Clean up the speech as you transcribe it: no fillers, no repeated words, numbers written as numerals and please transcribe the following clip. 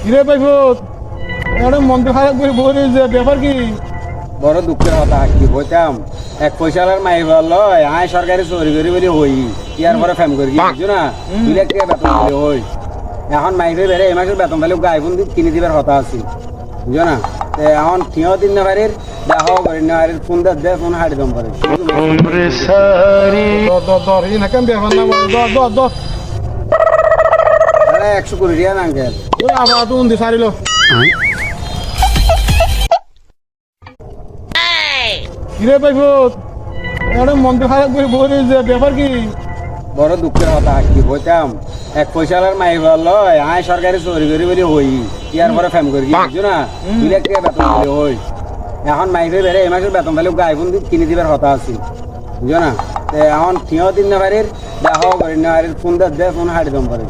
কিরে পাইবো এটা মন্দির খারাপ করে বলে যে ব্যাপার কি? বড় দুঃখের কথা কি বলতাম, এক পয়সার মাই লয় আয় সরকারি চুরি করি বলি হই ইয়ার পরে ফেম করি বুঝছো না, 2 লাখ টাকা বেতন বলে হই। এখন মাইফে বেড়ে এই মাসের বেতন পেলে আইফোন কিনে দিবার কথা আছে বুঝছো না। এখন থিও দিন না বাড়ির দেখাও করি না বাড়ির ফোন দে ফোন হাড়ি দম পারে দর এই না কেন ব্যাপার না দর 120 টাকা না আঙ্কেল। ওই আবার তো উন্দি সারিল কিরে পাইবো এটা মন্দির খারাপ করে বলে যে ব্যাপার কি? বড় দুঃখের কথা কি বলতাম, এক পয়সার মাই লয় আয় সরকারি চুরি করি বলি হই ইয়ার পরে ফেম করি বুঝছো না, 2 লাখ টাকা বেতন বলে হই। এখন মাইফে বেড়ে এই মাসের বেতন পেলে আইফোন কিনে দিবার কথা আছে বুঝছো না। এখন থিও দিন না বাড়ির দেখাও করি না বাড়ির ফোন দে ফোন হাড়ি দম পারে